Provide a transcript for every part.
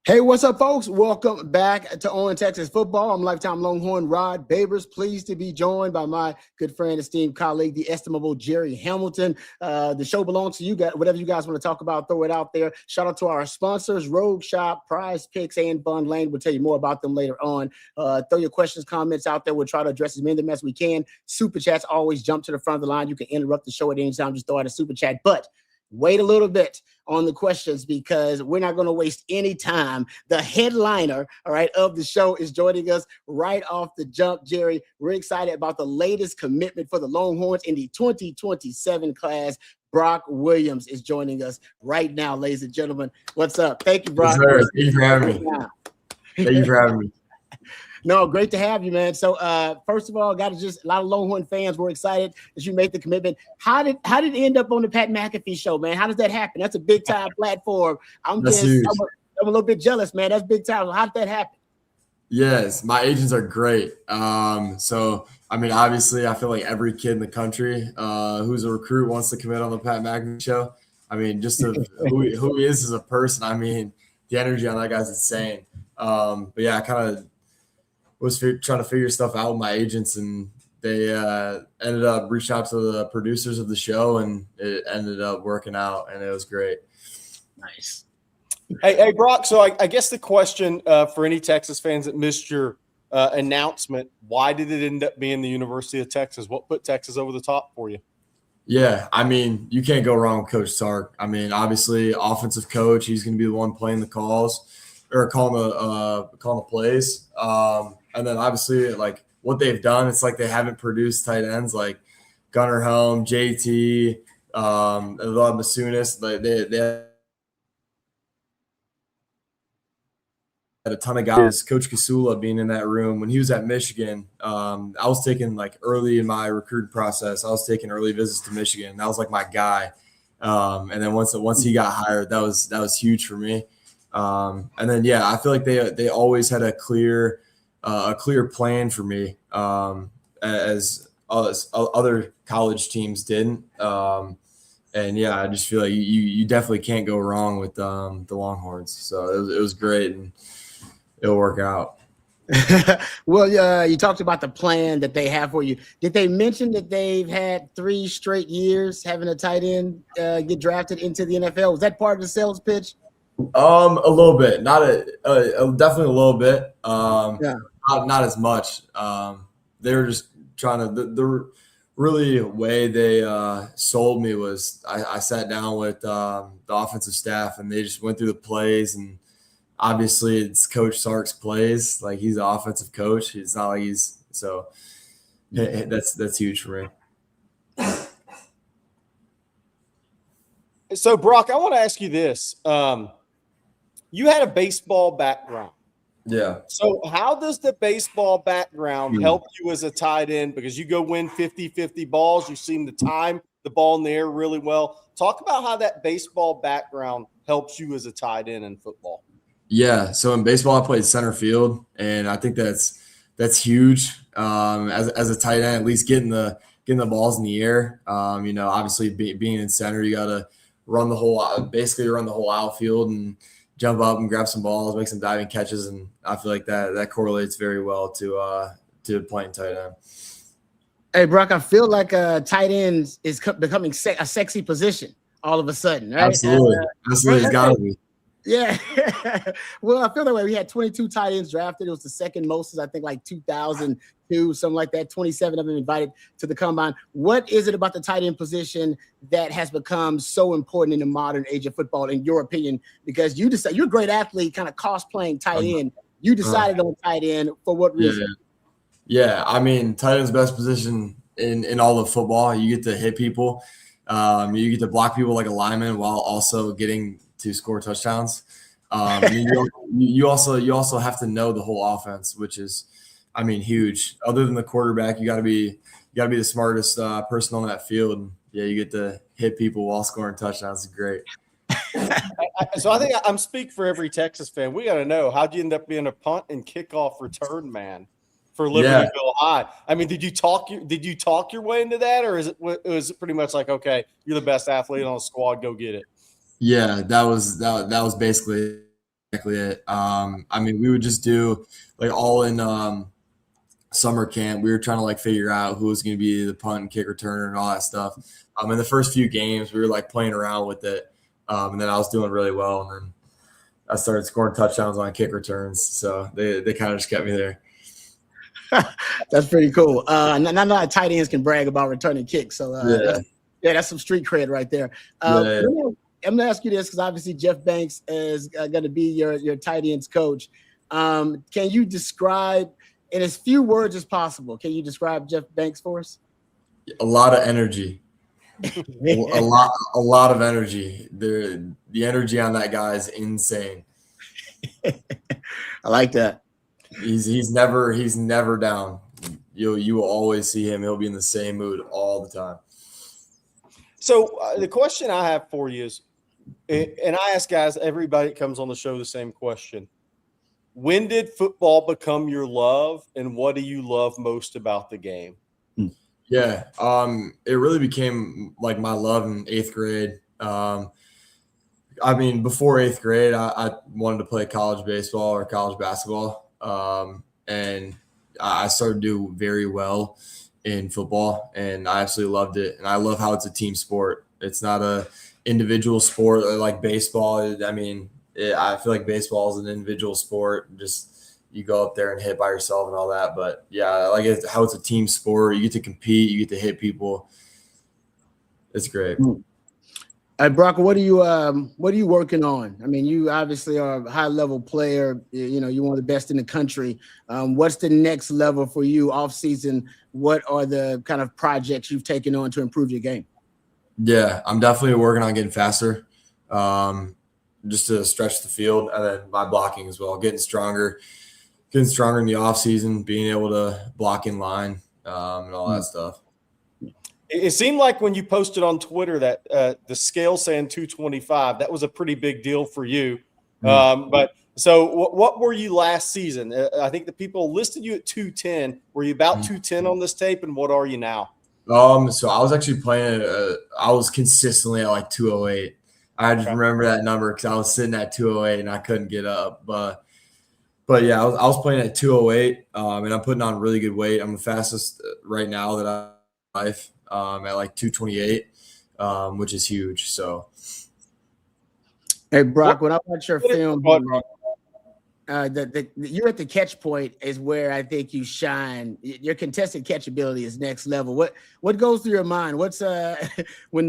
Hey, what's up, folks? Welcome back to On Texas Football. I'm lifetime Longhorn Rod Babers. Pleased to be joined by my good friend, esteemed colleague, the estimable Jerry Hamilton. The show belongs to you guys. Whatever you guys want to talk about, throw it out there. Shout out to our sponsors, Rogue Shop, Prize Picks, and Bun Lane. We'll tell you more about them later on. Throw your questions, comments out there. We'll try to address as many of them as we can. Super chats always jump to the front of the line. You can interrupt the show at any time. Just throw out a super chat. But wait a little bit on the questions because we're not going to waste any time. The headliner, all right, of the show is joining us right off the jump. Jerry, we're excited about the latest commitment for the Longhorns in the 2027 class. Brock Williams is joining us right now, ladies and gentlemen. What's up? Thank you, Brock. Yes, thank you for having me. Thank you for having me. No, great to have you, man. So, first of all, a lot of Longhorn fans were excited that you made the commitment. How did it end up on the Pat McAfee show, man? How does that happen? That's a big time platform. I'm a little bit jealous, man. That's big time. How did that happen? Yes, my agents are great. So I mean, obviously, I feel like every kid in the country who's a recruit wants to commit on the Pat McAfee show. I mean, just who he is as a person. I mean, the energy on that guy's insane. But yeah, I kind of was trying to figure stuff out with my agents, and they ended up reaching out to the producers of the show, and it ended up working out, and it was great. Nice. Hey, Brock, so I guess the question for any Texas fans that missed your announcement, why did it end up being the University of Texas? What put Texas over the top for you? Yeah, I mean, you can't go wrong with Coach Sark. I mean, obviously, offensive coach, he's going to be the one playing the calls or calling the plays. And then obviously, like what they've done, it's like they haven't produced tight ends like Gunnar Helm, JT, Masunis. Like they had a ton of guys. Coach Kasula being in that room when he was at Michigan. I was taking like early in my recruiting process. I was taking early visits to Michigan. That was like my guy. And then once he got hired, that was huge for me. And then yeah, I feel like they always had a clear plan for me, as other college teams didn't. And yeah, I just feel like you definitely can't go wrong with the Longhorns. So it was great, and it'll work out. Well, you talked about the plan that they have for you. Did they mention that they've had 3 straight years having a tight end get drafted into the NFL? Was that part of the sales pitch? A little bit, definitely a little bit. Yeah. Not as much. They were just trying to the really way they sold me was I sat down with the offensive staff, and they just went through the plays, and obviously it's Coach Sark's plays. Like, he's an offensive coach. It's not like that's huge for me. So Brock, I want to ask you this. You had a baseball background. Yeah. So how does the baseball background help you as a tight end? Because you go win 50-50 balls. You seem to time the ball in the air really well. Talk about how that baseball background helps you as a tight end in football. Yeah. So in baseball, I played center field, and I think that's huge. As a tight end, at least getting the balls in the air. Obviously being in center, you got to run the whole outfield and jump up and grab some balls, make some diving catches, and I feel like that correlates very well to playing tight end. Hey, Brock, I feel like tight end is becoming a sexy position all of a sudden, right? Absolutely. It's got to be. Yeah. Well, I feel that way. We had 22 tight ends drafted. It was the second most, I think, like 2002, something like that. 27 of them invited to the combine. What is it about the tight end position that has become so important in the modern age of football, in your opinion? Because you decide, you're a great athlete, kind of cosplaying tight end. You decided on tight end for what reason? Yeah. I mean, tight end's best position in all of football. You get to hit people. You get to block people like a lineman while also getting to score touchdowns. You also have to know the whole offense, which is, I mean, huge. Other than the quarterback, you got to be the smartest person on that field. And yeah, you get to hit people while scoring touchdowns. It's great. So I think I'm speaking for every Texas fan. We got to know, how'd you end up being a punt and kickoff return man for Libertyville High? I mean, did you talk your way into that, or was it pretty much like, okay, you're the best athlete on the squad, go get it? Yeah, that was basically exactly it. I mean, we would just do like all in summer camp. We were trying to like figure out who was going to be the punt and kick returner and all that stuff. In the first few games, we were like playing around with it, and then I was doing really well, and then I started scoring touchdowns on kick returns. So they kind of just kept me there. That's pretty cool. Not a lot of tight ends can brag about returning kicks. So that's some street cred right there. I'm gonna ask you this because obviously Jeff Banks is going to be your tight ends coach. Can you describe in as few words as possible? Can you describe Jeff Banks for us? A lot of energy. a lot of energy. The energy on that guy is insane. I like that. He's never down. You will always see him. He'll be in the same mood all the time. So the question I have for you is, and I ask guys, everybody that comes on the show, the same question: when did football become your love, and what do you love most about the game? Yeah, it really became like my love in 8th grade. I mean, before 8th grade, I wanted to play college baseball or college basketball, and I started to do very well in football, and I absolutely loved it. And I love how it's a team sport. It's not a individual sport like baseball. I mean, I feel like baseball is an individual sport. Just you go up there and hit by yourself and all that. But yeah, I like it, how it's a team sport. You get to compete. You get to hit people. It's great. Brock, what are you working on? I mean, you obviously are a high-level player. You know, you're one of the best in the country. What's the next level for you off season? What are the kind of projects you've taken on to improve your game? Yeah, I'm definitely working on getting faster, just to stretch the field, and then my blocking as well, getting stronger in the off season, being able to block in line, and all that stuff. It seemed like when you posted on Twitter that the scale saying 225, that was a pretty big deal for you. But so what were you last season? I think the people listed you at 210. Were you about 210 on this tape, and what are you now? So I was actually playing. I was consistently at like 208. I just remember that number because I was sitting at 208 and I couldn't get up. But yeah, I was playing at 208, and I'm putting on really good weight. I'm the fastest right now that I've at like 228, which is huge. So, hey Brock, when I watch your film, you're at the catch point is where I think you shine. Your contested catch ability is next level. What goes through your mind? What's when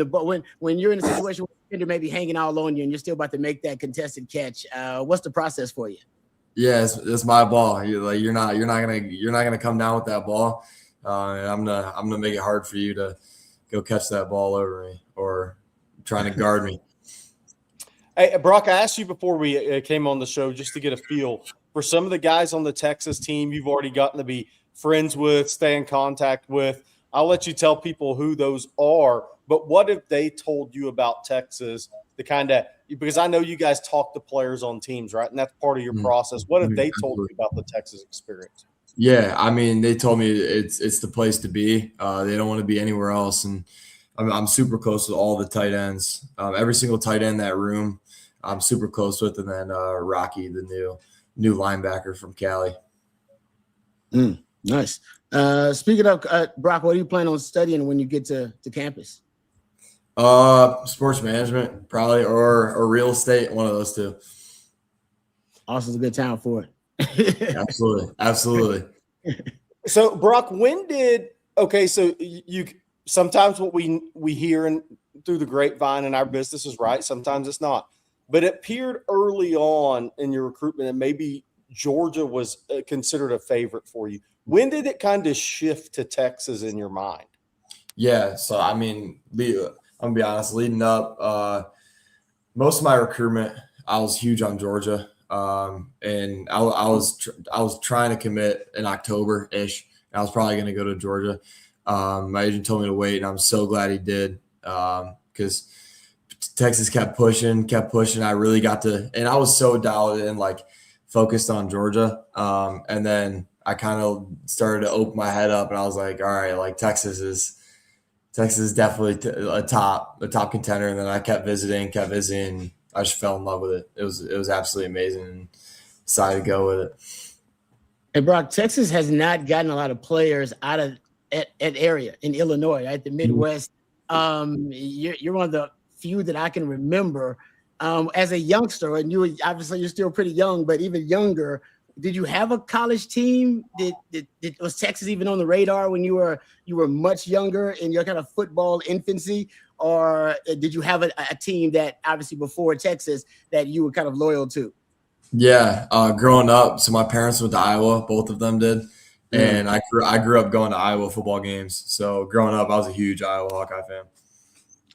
you're in a situation where you're maybe hanging all on you and you're still about to make that contested catch? What's the process for you? Yeah, it's my ball. You're not gonna come down with that ball. And I'm gonna make it hard for you to go catch that ball over me or trying to guard me. Hey, Brock, I asked you before we came on the show just to get a feel for some of the guys on the Texas team you've already gotten to be friends with, stay in contact with. I'll let you tell people who those are, but what have they told you about Texas? Because I know you guys talk to players on teams, right? And that's part of your process. What have they told you about the Texas experience? Yeah, I mean, they told me it's the place to be. They don't want to be anywhere else, and I'm super close with all the tight ends. Every single tight end in that room, I'm super close with, and then Rocky, the new linebacker from Cali. Nice. Speaking of Brock, what are you planning on studying when you get to campus? Sports management, probably, or real estate, one of those two. Austin's a good town for it. Absolutely. So Brock, so you sometimes what we hear through the grapevine in our business is right, sometimes it's not. But it appeared early on in your recruitment that maybe Georgia was considered a favorite for you. When did it kind of shift to Texas in your mind? Yeah, so I mean, I'm gonna be honest. Leading up, most of my recruitment, I was huge on Georgia, and I was trying to commit in October-ish. I was probably going to go to Georgia. My agent told me to wait, and I'm so glad he did, because Texas kept pushing. I really got to, and I was so dialed in, like focused on Georgia, and then I kind of started to open my head up, and I was like, all right, like Texas is definitely a top contender. And then I kept visiting. just fell in love with it. It was absolutely amazing, and decided to go with it. Hey, Brock, Texas has not gotten a lot of players out of at area in Illinois, right? The Midwest. You're one of the few that I can remember. As a youngster, and you're still pretty young, but even younger, did you have a college team? Was Texas even on the radar when you were much younger in your kind of football infancy, or did you have a team that obviously before Texas that you were kind of loyal to? Yeah, growing up, so my parents went to Iowa, both of them did, and I grew up going to Iowa football games. So growing up, I was a huge Iowa Hawkeye fan.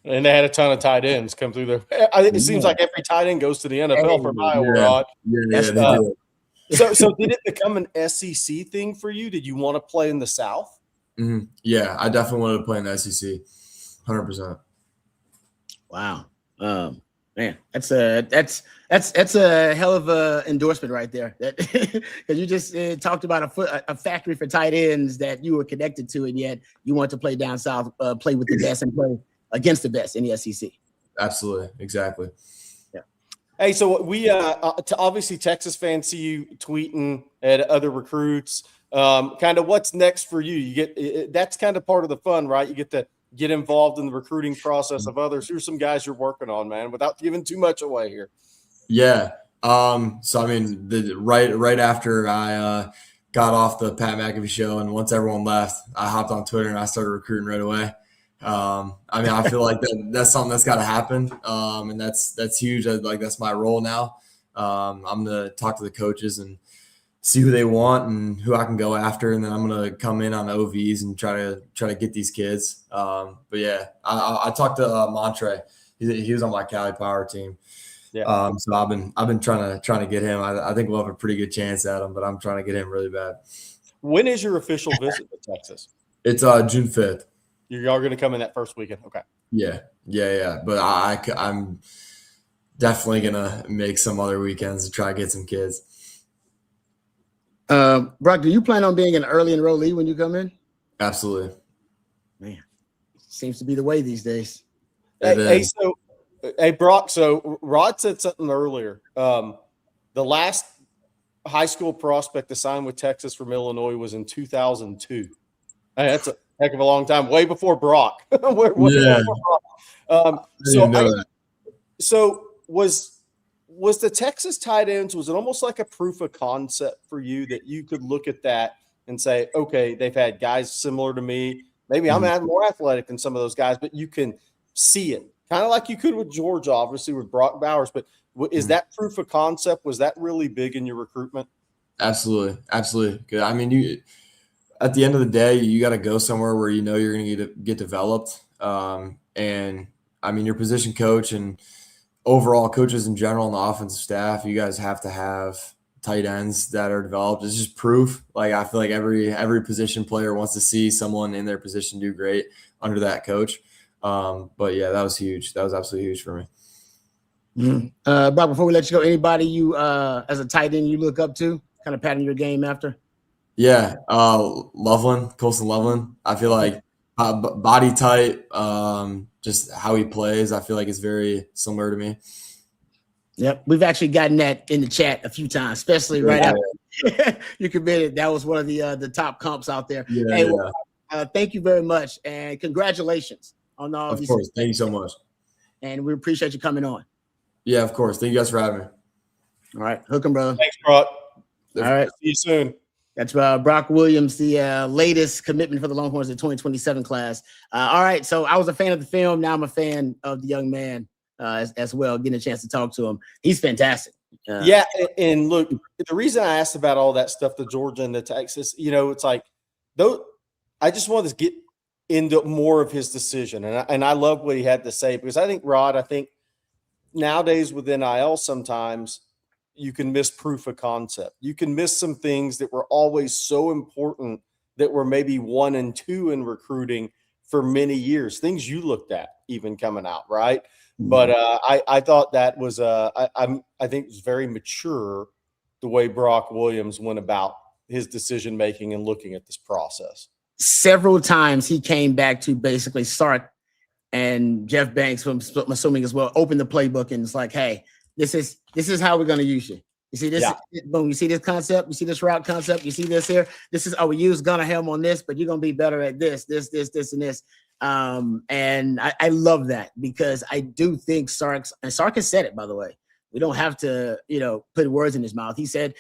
And they had a ton of tight ends come through there. It seems like every tight end goes to the NFL from Iowa, Rod. Yeah, they do. So did it become an SEC thing for you? Did you want to play in the South? Mm-hmm. Yeah, I definitely wanted to play in the SEC, 100%. Wow, man, that's a hell of a endorsement right there. That because you just talked about a factory for tight ends that you were connected to, and yet you want to play down south, play with the best, and play against the best in the SEC. Absolutely, exactly. Yeah. Hey, so we obviously Texas fans see you tweeting at other recruits. Kind of what's next for you? You get that's kind of part of the fun, right? You get to get involved in the recruiting process of others. Who's some guys you're working on, man, without giving too much away here? Yeah. So I mean, right after I got off the Pat McAfee show, and once everyone left, I hopped on Twitter and I started recruiting right away. I mean, I feel like that's something that's got to happen, and that's huge. That's my role now. I'm gonna talk to the coaches and see who they want and who I can go after, and then I'm gonna come in on OVs and try to get these kids. But yeah, I talked to Montre. He was on my Cali Power team. Yeah. So I've been trying to get him. I think we'll have a pretty good chance at him, but I'm trying to get him really bad. When is your official visit to Texas? It's June 5th. You're all going to come in that first weekend, okay? Yeah. But I'm definitely gonna make some other weekends to try to get some kids. Brock, do you plan on being an early enrollee when you come in? Absolutely. Man, seems to be the way these days. Hey, Brock. So Rod said something earlier. The last high school prospect to sign with Texas from Illinois was in 2002. Hey, that's a heck of a long time, way before Brock. So was the Texas tight ends, was it almost like a proof of concept for you that you could look at that and say, okay, they've had guys similar to me. Maybe I'm more athletic than some of those guys, but you can see it. Kind of like you could with Georgia, obviously, with Brock Bowers. But is that proof of concept? Was that really big in your recruitment? Absolutely. Good. I mean, at the end of the day, you got to go somewhere where you know you're going to get developed. And, I mean, your position coach and overall coaches in general and the offensive staff, you guys have to have tight ends that are developed. It's just proof. Like, I feel like every position player wants to see someone in their position do great under that coach. But yeah, that was huge. That was absolutely huge for me. Mm-hmm. Brock, before we let you go, anybody you as a tight end you look up to, kind of patting your game after? Yeah, Loveland, Colson Loveland. I feel like body type, just how he plays, I feel like it's very similar to me. Yep, we've actually gotten that in the chat a few times, especially right after you committed. That was one of the top comps out there. Thank you very much, and congratulations on all these. Of course, thank you so much. And we appreciate you coming on. Yeah, of course. Thank you guys for having me. All right, hook 'em, brother. Thanks, Brock. All right, see you soon. That's Brock Williams, the latest commitment for the Longhorns, the 2027 class. All right, so I was a fan of the film. Now I'm a fan of the young man as well, getting a chance to talk to him. He's fantastic. Yeah, and look, the reason I asked about all that stuff, the Georgia and the Texas, it's like, though, I just wanted to get into more of his decision. And I love what he had to say, because I think, Rod, nowadays with NIL sometimes you can miss proof of concept. You can miss some things that were always so important that were maybe 1 and 2 in recruiting for many years, things you looked at even coming out, right? Mm-hmm. But I thought that was I think it was very mature the way Brock Williams went about his decision making and looking at this process. Several times he came back to basically start and Jeff Banks, I'm assuming as well, opened the playbook and it's like, hey, this is how we're going to use you. You see this, boom, you see this concept, you see this route concept, you see this here. This is, we use Gunnar Helm on this, but you're going to be better at this, and this. And I love that because I do think Sark has said it, by the way. We don't have to, put words in his mouth. He said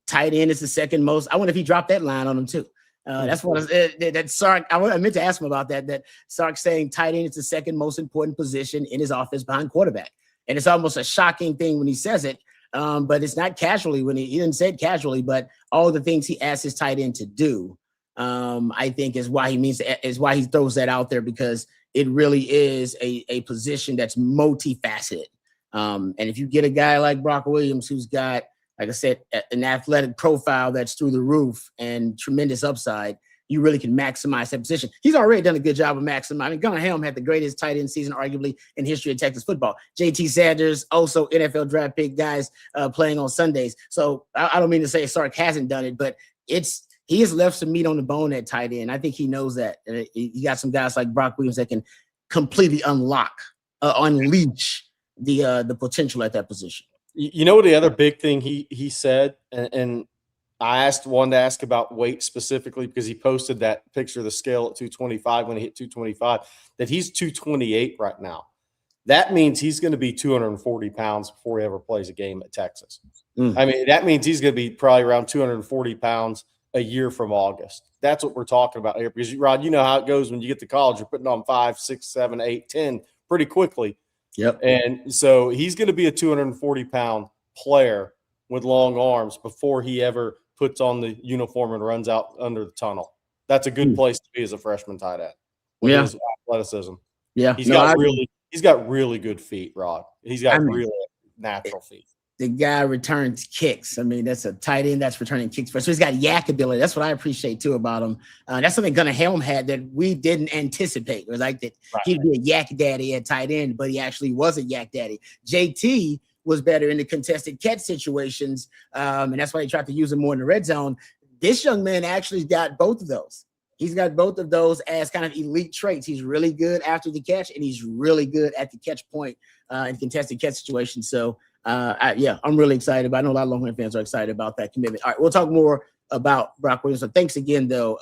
tight end is the second most. I wonder if he dropped that line on him too. That's what that Sark. I meant to ask him about that. That Sark saying tight end is the second most important position in his offense behind quarterback, and it's almost a shocking thing when he says it. But it's not casually when he didn't say it casually. But all the things he asked his tight end to do, I think is why he throws that out there, because it really is a position that's multifaceted. And if you get a guy like Brock Williams, who's got, like I said, an athletic profile that's through the roof and tremendous upside, you really can maximize that position. He's already done a good job of maximizing. I mean, Gunnar Helm had the greatest tight end season, arguably, in history of Texas football. JT Sanders, also NFL draft pick guys playing on Sundays. So I don't mean to say Sark hasn't done it, but he has left some meat on the bone at tight end. I think he knows that. You got some guys like Brock Williams that can completely unleash the potential at that position. You know what the other big thing he said, and I wanted to ask about weight specifically because he posted that picture of the scale at 225 when he hit 225, that he's 228 right now. That means he's going to be 240 pounds before he ever plays a game at Texas. I mean, that means he's going to be probably around 240 pounds a year from August. That's what we're talking about here. Because, Rod, you know how it goes when you get to college. You're putting on 5, 6, 7, 8, 10 pretty quickly. Yep. And so he's going to be a 240-pound player with long arms before he ever puts on the uniform and runs out under the tunnel. That's a good place to be as a freshman tight end with his athleticism. Yeah. He's got really good feet, Rod. He's got really natural feet. The guy returns kicks. I mean, that's a tight end that's returning kicks first. So he's got yak ability. That's what I appreciate too about him. That's something Gunnar Helm had that we didn't anticipate. It was like that he'd be a yak daddy at tight end, but he actually was a yak daddy. JT was better in the contested catch situations, and that's why he tried to use him more in the red zone. This young man actually got both of those. He's got both of those as kind of elite traits. He's really good after the catch, and he's really good at the catch point in contested catch situations. So, I'm really excited about it. I know a lot of Longhorn fans are excited about that commitment. All right, we'll talk more about Brock Williams. So thanks again, though,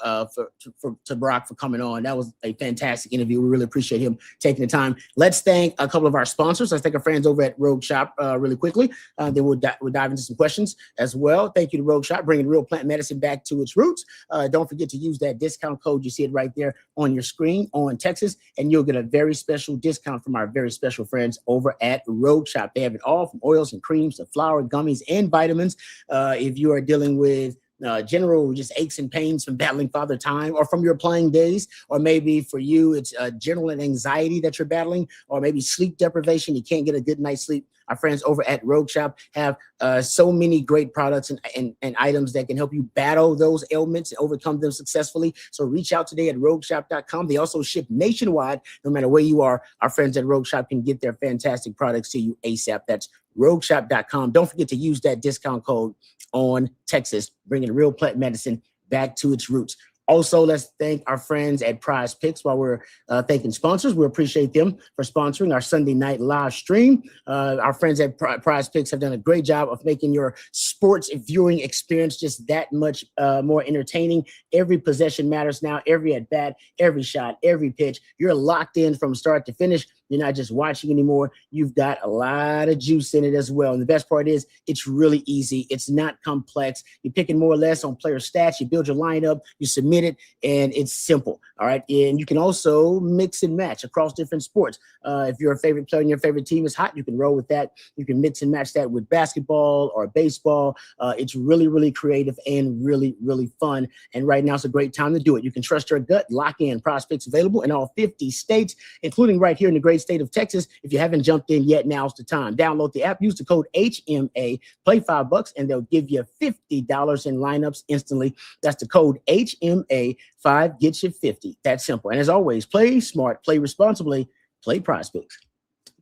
to Brock for coming on. That was a fantastic interview. We really appreciate him taking the time. Let's thank a couple of our sponsors. Let's thank our friends over at Rogue Shop really quickly. Then we'll dive into some questions as well. Thank you to Rogue Shop, bringing real plant medicine back to its roots. Don't forget to use that discount code. You see it right there on your screen on Texas, and you'll get a very special discount from our very special friends over at Rogue Shop. They have it all from oils and creams to flour, gummies, and vitamins. If you are dealing with general just aches and pains from battling Father Time or from your playing days, or maybe for you it's general anxiety that you're battling, or maybe sleep deprivation, you can't get a good night's sleep, our friends over at Rogue Shop have so many great products and items that can help you battle those ailments and overcome them successfully. So reach out today at rogueshop.com. They also ship nationwide. No matter where you are, our friends at Rogue Shop can get their fantastic products to you ASAP. That's rogueshop.com. Don't forget to use that discount code on Texas, bringing real plant medicine back to its roots. Also, let's thank our friends at Prize Picks while we're thanking sponsors. We appreciate them for sponsoring our Sunday night live stream. Our friends at Prize Picks have done a great job of making your sports viewing experience just that much more entertaining. Every possession matters now, every at bat, every shot, every pitch. You're locked in from start to finish. You're not just watching anymore. You've got a lot of juice in it as well. And the best part is it's really easy. It's not complex. You're picking more or less on player stats. You build your lineup, you submit it, and it's simple. All right. And you can also mix and match across different sports. If you're a favorite player and your favorite team is hot, you can roll with that. You can mix and match that with basketball or baseball. It's really, really creative and really, really fun. And right now it's a great time to do it. You can trust your gut. Lock in. Prospects available in all 50 states, including right here in the great state of Texas. If you haven't jumped in yet, now's the time. Download the app, use the code HMA, play $5, and they'll give you $50 in lineups instantly. That's the code HMA. 5 gets you 50. That's simple. And as always, play smart, play responsibly, play Prize Picks.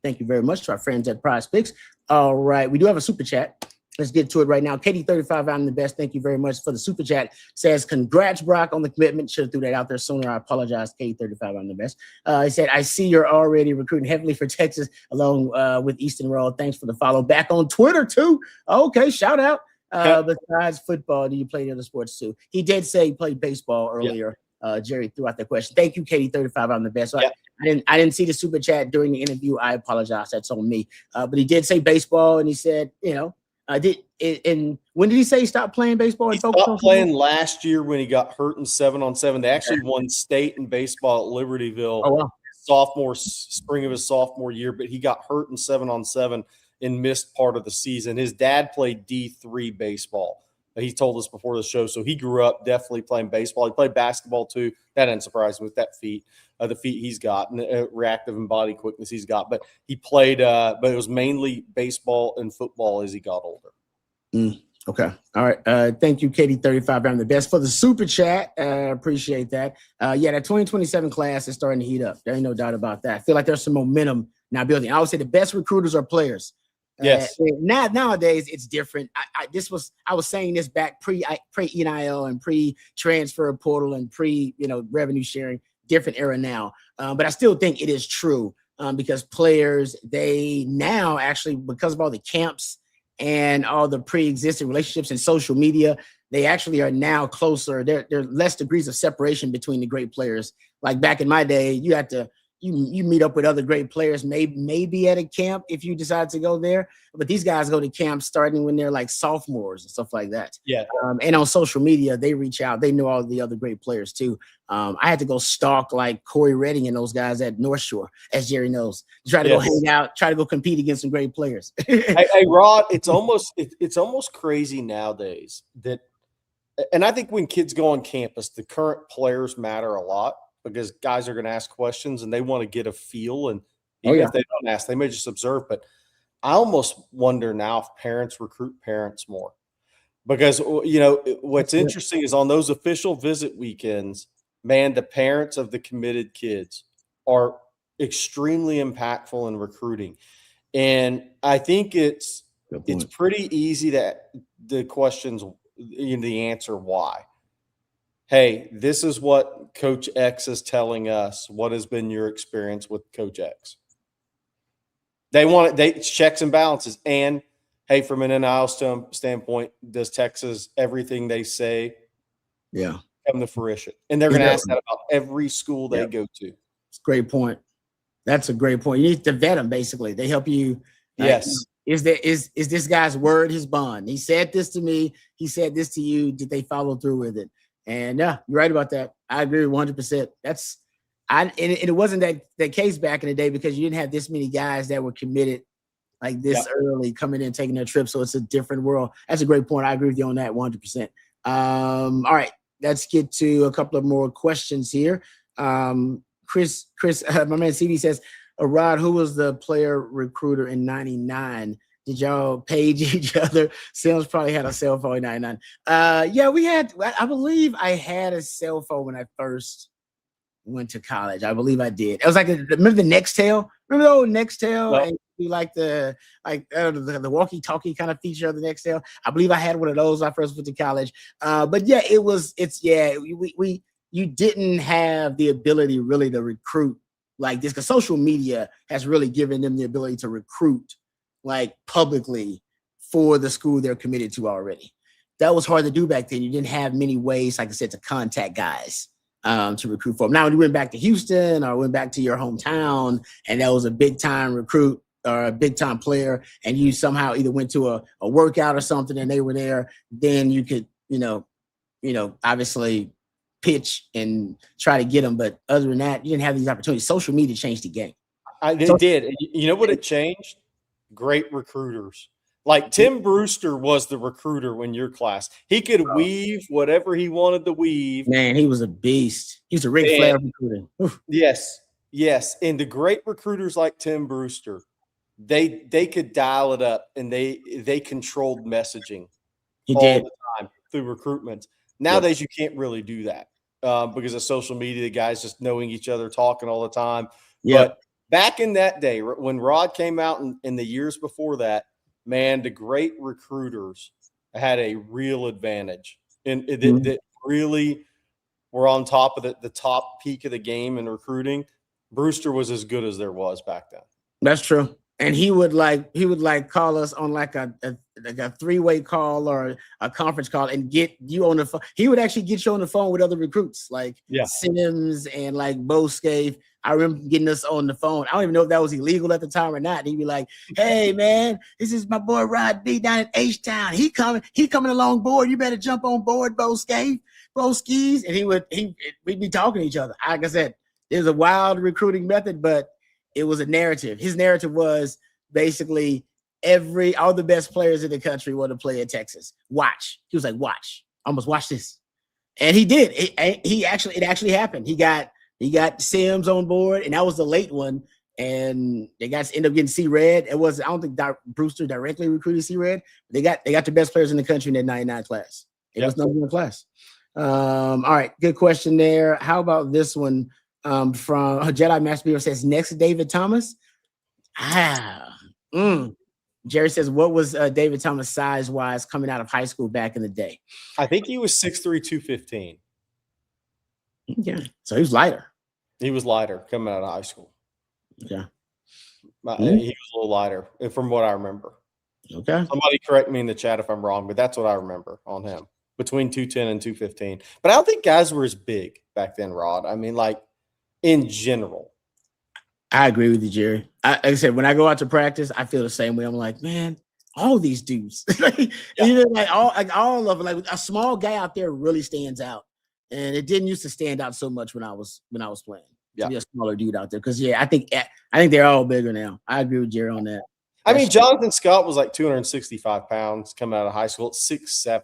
Thank you very much to our friends at Prize Picks. All right, we do have a super chat. Let's get to it right now. Katie35, I'm the best. Thank you very much for the super chat. Says, congrats, Brock, on the commitment. Should have threw that out there sooner. I apologize. Katie35, I'm the best. He said, I see you're already recruiting heavily for Texas along with Easton Road. Thanks for the follow. Back on Twitter, too. Okay, shout out. Besides football, do you play the other sports, too? He did say he played baseball earlier. Jerry threw out that question. Thank you, Katie35, I'm the best. So I didn't see the super chat during the interview. I apologize. That's on me. But he did say baseball, and he said, and when did he say he stopped playing baseball? He stopped playing last year when he got hurt in 7-on-7. They actually won state in baseball at Libertyville spring of his sophomore year, but he got hurt in 7-on-7 and missed part of the season. His dad played D3 baseball. He told us before the show, so he grew up definitely playing baseball. He played basketball too. That didn't surprise me with that the feet he's got, and reactive and body quickness he's got. But he played, but it was mainly baseball and football as he got older. Okay. All right. Thank you, Katie35. I'm the best for the super chat. Appreciate that. That 2027 class is starting to heat up. There ain't no doubt about that. I feel like there's some momentum now building. I would say the best recruiters are players. Yes. Nowadays it's different. I was saying this back pre NIL and pre transfer portal and pre revenue sharing. Different era now, but I still think it is true because players, they now actually, because of all the camps and all the pre-existing relationships and social media, they actually are now closer. There are less degrees of separation between the great players. Like back in my day, you had to you meet up with other great players, maybe at a camp if you decide to go there. But these guys go to camp starting when they're like sophomores and stuff like that. Yeah. And on social media, they reach out. They know all the other great players too. I had to go stalk like Corey Redding and those guys at North Shore, as Jerry knows, to try to go hang out, try to go compete against some great players. Hey, Rod, it's almost crazy nowadays that, and I think when kids go on campus, the current players matter a lot, because guys are going to ask questions and they want to get a feel. And even if they don't ask, they may just observe. But I almost wonder now if parents recruit parents more, because, what's interesting is on those official visit weekends, man, the parents of the committed kids are extremely impactful in recruiting. And I think it's pretty easy that the questions, the answer why. Hey, this is what Coach X is telling us. What has been your experience with Coach X? It's checks and balances. And, hey, from an NIL standpoint, does Texas, everything they say, come to fruition? And they're going to ask that about every school they go to. It's a great point. That's a great point. You need to vet them, basically. They help you. Yes. Is this guy's word his bond? He said this to me. He said this to you. Did they follow through with it? And you're right about that. I agree 100%. And it wasn't that case back in the day because you didn't have this many guys that were committed like this early, coming in, taking their trip. So it's a different world. That's a great point. I agree with you on that 100%. All right, let's get to a couple of more questions here. Chris, my man CB says, Rod, who was the player recruiter in 99? Did y'all page each other? Sims probably had a cell phone in 99. We had, I believe I had a cell phone when I first went to college. I believe I did. It was like, remember the Nextel? Remember the old Nextel? Well, and you like the walkie-talkie kind of feature of the Nextel? I believe I had one of those when I first went to college. You didn't have the ability really to recruit like this, because social media has really given them the ability to recruit like publicly for the school they're committed to already. That was hard to do back then. You didn't have many ways, like I said, to contact guys to recruit for them. Now, when you went back to Houston or went back to your hometown and that was a big time recruit or a big time player, and you somehow either went to a workout or something and they were there, then you could, obviously pitch and try to get them. But other than that, you didn't have these opportunities. Social media changed the game. It did. You know what it changed? Great recruiters. Like Tim Brewster was the recruiter in your class. He could weave whatever he wanted to weave. Man, he was a beast. He was a Ric Flair recruiter. Oof. Yes. And the great recruiters like Tim Brewster, they could dial it up, and they controlled messaging the time through recruitment. Nowadays, you can't really do that because of social media. The guys just knowing each other, talking all the time. But back in that day, when Rod came out in the years before that, man, the great recruiters had a real advantage, and that really were on top of the top peak of the game in recruiting. Brewster was as good as there was back then. That's true. And he would call us on like a 3-way call or a conference call and get you on the phone. He would actually get you on the phone with other recruits like Sims and like Bo Scaife. I remember getting us on the phone. I don't even know if that was illegal at the time or not. He'd be like, "Hey man, this is my boy Rod B down in H-Town. He coming along board. You better jump on board, Bo Scaife, Bo Skis." And we'd be talking to each other. Like I said, it was a wild recruiting method, but it was a narrative. His narrative was basically all the best players in the country want to play at Texas. Watch. He was like, watch. Almost watch this. And he did. It actually happened. He got Sims on board, and that was the late one. And they ended up getting C-Red. I don't think Brewster directly recruited C-Red. They got the best players in the country in that 99 class. It was number one class. All right, good question there. How about this one? From Jedi Master Beaver says, next David Thomas. Jerry says, what was David Thomas size-wise coming out of high school back in the day? I think he was 6'3", 215. Yeah, so he was lighter. He was lighter coming out of high school. Yeah. He was a little lighter from what I remember. Okay. Somebody correct me in the chat if I'm wrong, but that's what I remember on him, between 210 and 215. But I don't think guys were as big back then, Rod. I mean, like, in general. I agree with you, Jerry. Like I said, when I go out to practice, I feel the same way. I'm like, man, all these dudes, all of them, like a small guy out there really stands out. And it didn't used to stand out so much when I was playing. To be a smaller dude out there. Because I think they're all bigger now. I agree with Jerry on that. I mean, Jonathan Scott was like 265 pounds coming out of high school at 6'7",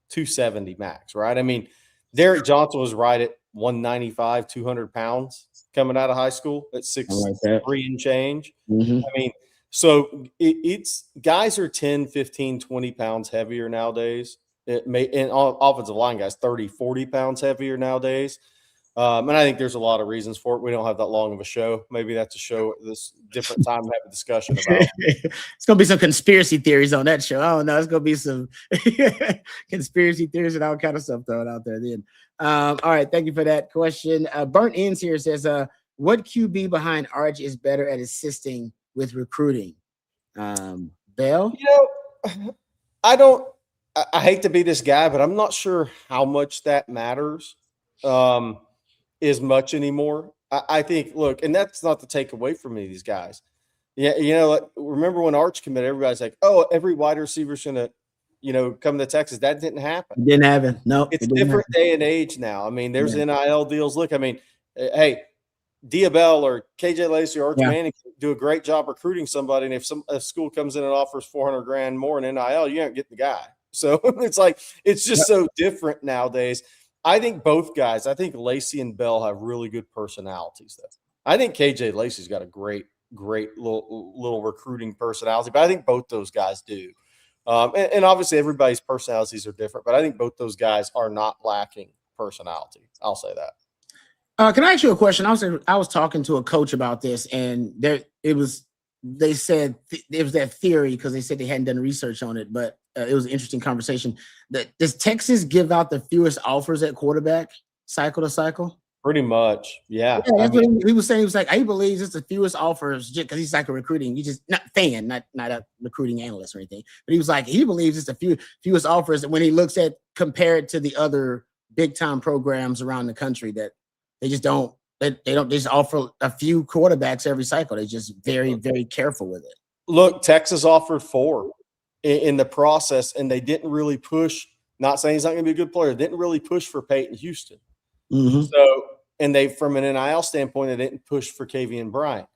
270 max, right? I mean, Derek Johnson was right at 195, 200 pounds coming out of high school at 6'3" and change. Mm-hmm. I mean, so it's guys are 10, 15, 20 pounds heavier nowadays. And offensive line guys 30, 40 pounds heavier nowadays. And I think there's a lot of reasons for it. We don't have that long of a show. Maybe that's a show at this different time to have a discussion about. It's going to be some conspiracy theories on that show. I don't know. It's going to be some conspiracy theories and all kind of stuff thrown out there then. All right. Thank you for that question. Burnt Ends here says, what QB behind Arch is better at assisting with recruiting? Bell? I hate to be this guy, but I'm not sure how much that matters as much anymore. I think, look, and that's not to take away from any of these guys. Yeah, remember when Arch committed, everybody's like, oh, every wide receiver's going to, come to Texas. That didn't happen. It didn't happen. No, it's a different day and age now. I mean, there's NIL deals. Look, I mean, hey, Diabell or KJ Lacey or Arch Manning do a great job recruiting somebody, and if a school comes in and offers $400,000 more in NIL, you aren't getting the guy. So it's just so different nowadays. I think both guys, I think Lacey and Bell have really good personalities, though. I think KJ Lacey's got a great little recruiting personality, but I think both those guys do. And obviously everybody's personalities are different, but I think both those guys are not lacking personality. I'll say that. Can I ask you a question? I was talking to a coach about this, and they said it was that theory because they said they hadn't done research on it, but it was an interesting conversation. Does Texas give out the fewest offers at quarterback cycle to cycle? Pretty much, yeah. That's what he was saying. He was like, he believes it's the fewest offers just because he's like a recruiting. He just not a recruiting analyst or anything. But he was like, he believes it's the fewest offers when he looks at compared to the other big time programs around the country that they just don't. They don't just offer a few quarterbacks every cycle. They're just very, very careful with it. Look, Texas offered 4 in the process, and they didn't really push. Not saying he's not going to be a good player. Didn't really push for Peyton Houston. Mm-hmm. So, and they, from an NIL standpoint, they didn't push for Kavian Bryant.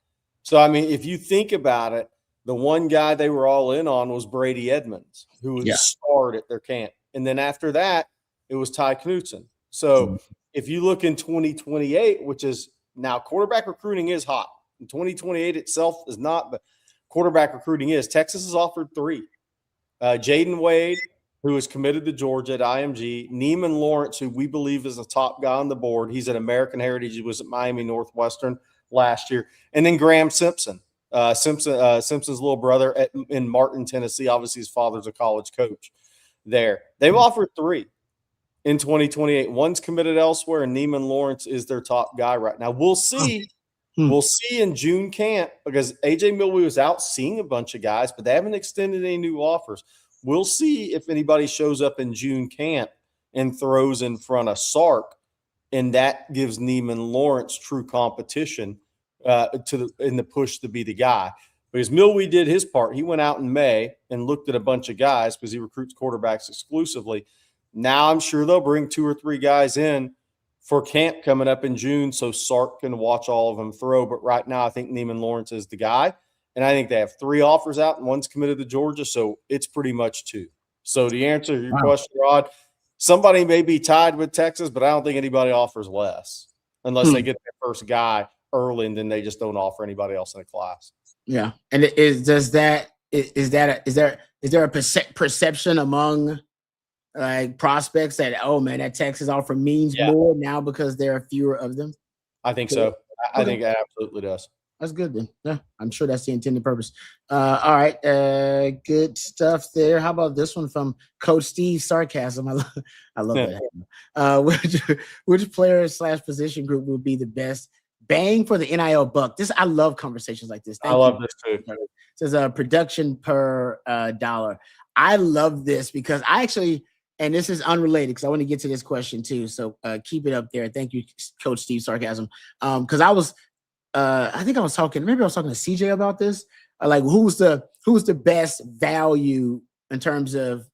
So, I mean, if you think about it, the one guy they were all in on was Brady Edmonds, who was starred at their camp. And then after that, it was Ty Knutson. So, if you look in 2028, which is now quarterback recruiting is hot. In 2028 itself is not, but quarterback recruiting is. Texas has offered 3. Jaden Wade, who is committed to Georgia at IMG. Neiman Lawrence, who we believe is the top guy on the board. He's at American Heritage. He was at Miami Northwestern last year. And then Graham Simpson, Simpson's little brother in Martin, Tennessee. Obviously, his father's a college coach there. They've offered 3 in 2028. One's committed elsewhere, and Neiman Lawrence is their top guy right now. We'll see. We'll see in June camp, because AJ Milwee was out seeing a bunch of guys, but they haven't extended any new offers. We'll see if anybody shows up in June camp and throws in front of Sark, and that gives Neiman Lawrence true competition in the push to be the guy. Because Milwee did his part. He went out in May and looked at a bunch of guys, because he recruits quarterbacks exclusively. Now I'm sure they'll bring 2 or 3 guys in for camp coming up in June, so Sark can watch all of them throw. But right now, I think Neiman Lawrence is the guy. And I think they have 3 offers out, and one's committed to Georgia, so it's pretty much 2. So to answer your question, Rod, somebody may be tied with Texas, but I don't think anybody offers less unless they get their first guy early, and then they just don't offer anybody else in the class. Yeah. And is there a perception among like prospects that, oh man, that Texas offer means more now because there are fewer of them? I think so. I think it absolutely does. That's good then. Yeah, I'm sure that's the intended purpose. All right, good stuff there. How about this one from Coach Steve Sarcasm? I love that. Which player / position group would be the best bang for the NIL buck? I love conversations like this. I love this too. It says production per dollar. I love this because I actually, and this is unrelated because I want to get to this question too. So keep it up there. Thank you, Coach Steve Sarcasm. Because I think I was talking to CJ about this. Like who's the best value in terms of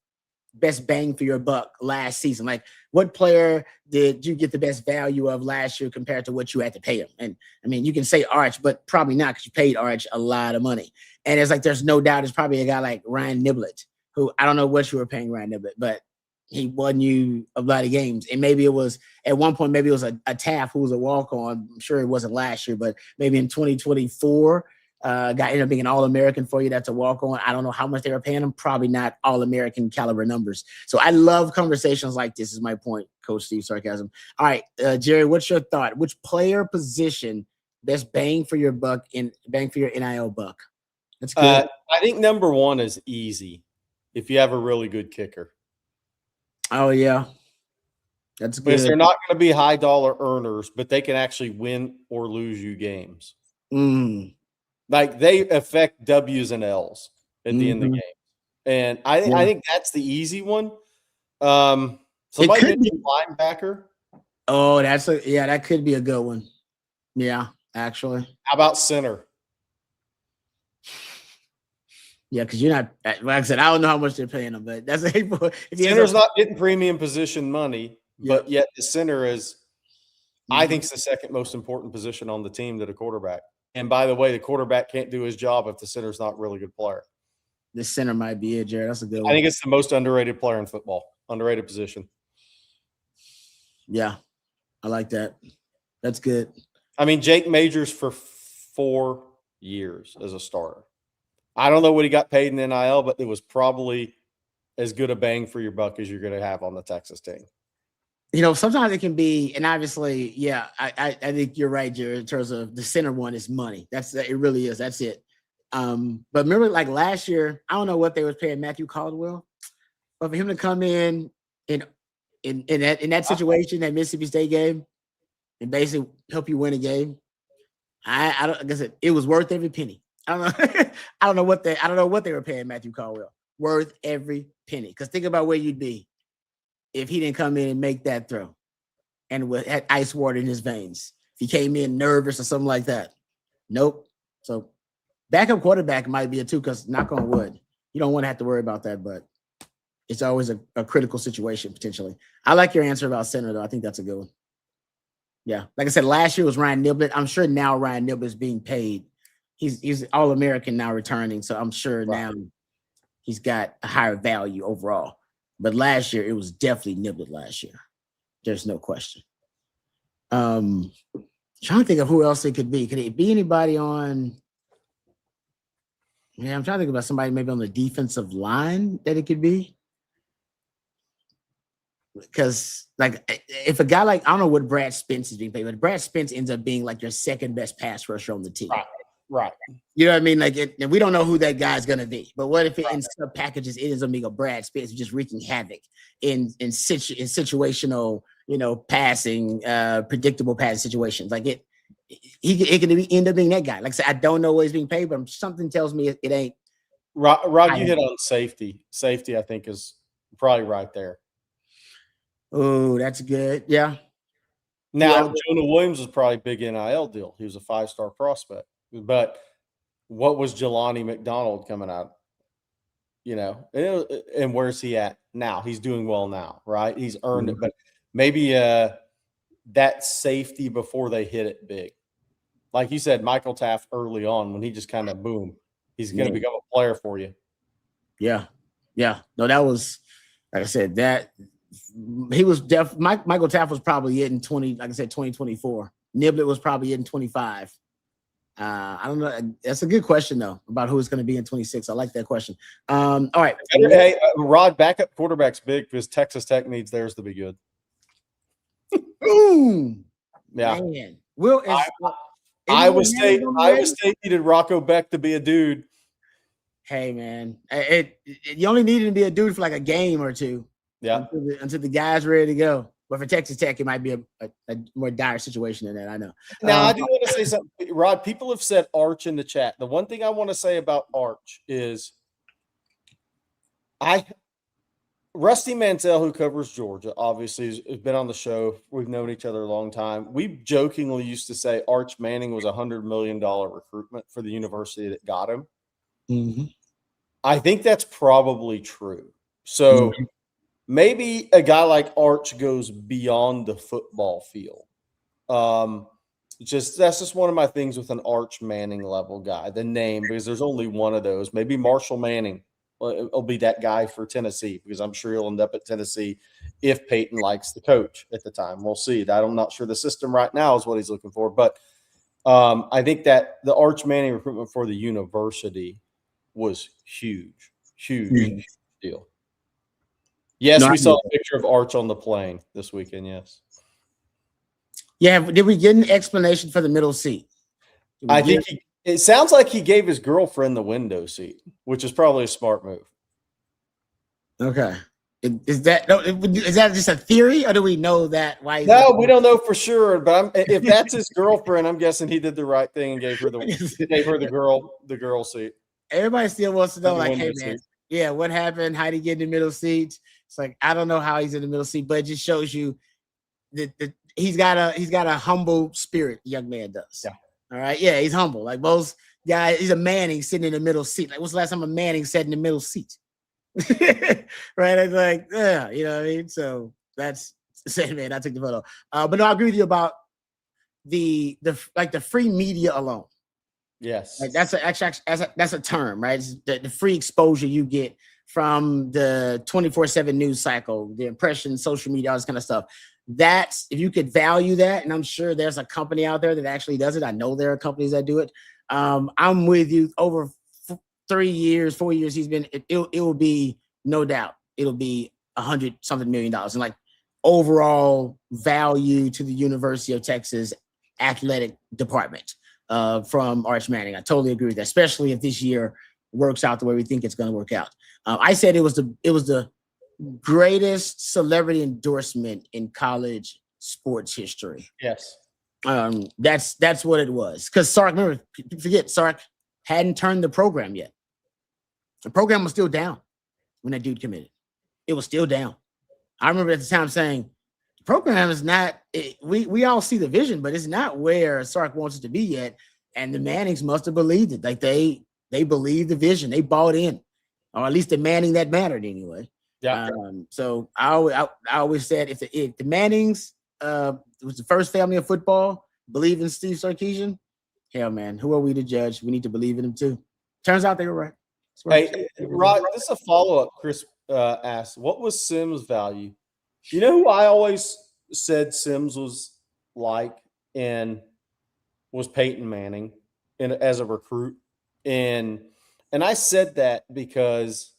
best bang for your buck last season? Like what player did you get the best value of last year compared to what you had to pay him? And I mean, you can say Arch, but probably not because you paid Arch a lot of money. And it's like, there's no doubt it's probably a guy like Ryan Niblett, who I don't know what you were paying Ryan Niblett, but he won you a lot of games. And maybe it was at one point, maybe it was a Taft who was a walk-on. I'm sure it wasn't last year, but maybe in 2024, guy ended up being an All-American for you. That's a walk-on. I don't know how much they were paying him. Probably not All-American caliber numbers. So I love conversations like this is my point, Coach Steve Sarcasm. All right, Jerry, what's your thought? Which player position best bang for your buck in bang for your NIL buck? That's good. I think number 1 is easy if you have a really good kicker. Oh, yeah. That's good. Because they're not going to be high dollar earners, but they can actually win or lose you games. Like they affect W's and L's at the end of the game. And I think that's the easy one. Somebody mentioned linebacker. Oh, that could be a good one. Yeah, actually. How about center? Yeah, because you're not, like I said, I don't know how much they're paying them, but that's center's not getting premium position money, but yet the center is, I think, it's the second most important position on the team to the quarterback. And by the way, the quarterback can't do his job if the center's not a really good player. The center might be it, Jared. That's a good one. I think it's the most underrated player in football, underrated position. Yeah, I like that. That's good. I mean, Jake Majors for 4 years as a starter. I don't know what he got paid in NIL, but it was probably as good a bang for your buck as you're going to have on the Texas team. You know, sometimes it can be, and obviously, yeah, I think you're right, Jared, in terms of the center one is money. It really is. That's it. But remember, like last year, I don't know what they were paying Matthew Caldwell, but for him to come in that situation, that Mississippi State game, and basically help you win a game, I guess it was worth every penny. I don't know. I don't know what they were paying Matthew Caldwell. Worth every penny. Because think about where you'd be if he didn't come in and make that throw and had ice water in his veins. If he came in nervous or something like that. Nope. So backup quarterback might be a 2 because knock on wood. You don't want to have to worry about that, but it's always a critical situation potentially. I like your answer about center, though. I think that's a good one. Yeah. Like I said, last year was Ryan Niblett. I'm sure now Ryan Niblett is being paid. He's All-American now returning, so I'm sure now he's got a higher value overall. But last year, it was definitely Niblett last year. There's no question. Trying to think of who else it could be. Could it be anybody on – yeah, I'm trying to think about somebody maybe on the defensive line that it could be. Because, like, if a guy like – I don't know what Brad Spence is being paid, but Brad Spence ends up being like your second best pass rusher on the team. Right. Right. You know what I mean? Like, and we don't know who that guy's gonna be. But what if it in sub packages it is amigo Brad Spitz just wreaking havoc in situational, passing, predictable passing situations? Like it can end up being that guy. Like I said, I don't know what he's being paid, but something tells me it ain't. Rod, you hit on safety. Safety, I think, is probably right there. Oh, that's good. Yeah. Now, Jonah Williams was probably a big NIL deal. He was a 5-star prospect. But what was Jelani McDonald coming out? And where's he at now? He's doing well now, right? He's earned it. But maybe that safety before they hit it big. Like you said, Michael Taft early on when he just kind of boom, he's going to become a player for you. Yeah. Yeah. No, that was, like I said, that he was Michael Taft was probably it in 2024. Niblett was probably it in 25. I don't know. That's a good question though about who it's going to be in 26. I like that question. All right. Hey, Rod, backup quarterback's big because Texas Tech needs theirs to be good. Boom. Yeah. Man. Iowa State needed Rocco Beck to be a dude. Hey man, you only needed to be a dude for like a game or two. Yeah. Until the guy's ready to go. But for Texas Tech, it might be a more dire situation than that. I know. Now, I do want to say something, Rod. People have said Arch in the chat. The one thing I want to say about Arch is Rusty Mantel, who covers Georgia, obviously has been on the show. We've known each other a long time. We jokingly used to say Arch Manning was $100 million recruitment for the university that got him. Mm-hmm. I think that's probably true. So maybe a guy like Arch goes beyond the football field. That's just one of my things with an Arch Manning level guy, the name, because there's only one of those. Maybe Marshall Manning will be that guy for Tennessee, because I'm sure he'll end up at Tennessee if Peyton likes the coach at the time. We'll see. I'm not sure the system right now is what he's looking for, but I think that the Arch Manning recruitment for the university was huge deal. Yes, we saw a picture of Arch on the plane this weekend. Yes. Yeah. Did we get an explanation for the middle seat? I think it sounds like he gave his girlfriend the window seat, which is probably a smart move. Okay. Is that just a theory, or do we know that? Why? No, we don't know for sure. But if that's his girlfriend, I'm guessing he did the right thing and gave her the girl seat. Everybody still wants to know, like, hey man, yeah, what happened? How did he get in the middle seat? It's like, I don't know how he's in the middle seat, but it just shows you that he's got a humble spirit. The young man does. Yeah. All right. Yeah, he's humble. Like most guys, he's a Manning sitting in the middle seat. Like, what's the last time a Manning sat in the middle seat? Right. It's like, yeah, you know what I mean? So that's saying, man, I took the photo. But no, I agree with you about the free media alone. Yes. Like that's a term, right? It's the free exposure you get from the 24/7 news cycle, the impressions, social media, all this kind of stuff. That's, if you could value that, and I'm sure there's a company out there that actually does it. I know there are companies that do it. I'm with you. Over 4 years, he's been. It will be, no doubt, it'll be $100-something million, and like overall value to the University of Texas athletic department. From Arch Manning. I totally agree with that, especially if this year works out the way we think it's going to work out. I said it was the greatest celebrity endorsement in college sports history. Yes. That's what it was. Because Sark, remember, forget Sark hadn't turned the program yet. The program was still down when that dude committed. It was still down. I remember at the time saying, program is not, we all see the vision, but it's not where Sark wants it to be yet. And the Mannings must have believed it. Like they believed the vision. They bought in, or at least the Manning that mattered anyway. Yeah. So I always said, if the Mannings was the first family of football, believe in Steve Sarkisian, hell man, who are we to judge? We need to believe in him too. Turns out they were right. Hey, Rod, this is a follow-up. Chris asked, what was Sims' value? You know who I always said Sims was like and was Peyton Manning as a recruit. And I said that because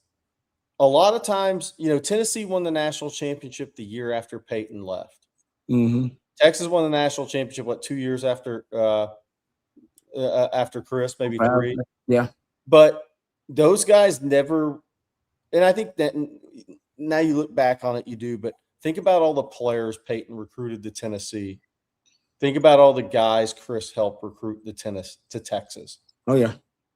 a lot of times, Tennessee won the national championship the year after Peyton left. Mm-hmm. Texas won the national championship, 2 years after after Chris, maybe 3. Yeah. But those guys never – and I think that now you look back on it, you do. But think about all the players Peyton recruited to Tennessee. Think about all the guys Chris helped recruit to Texas. Oh, yeah.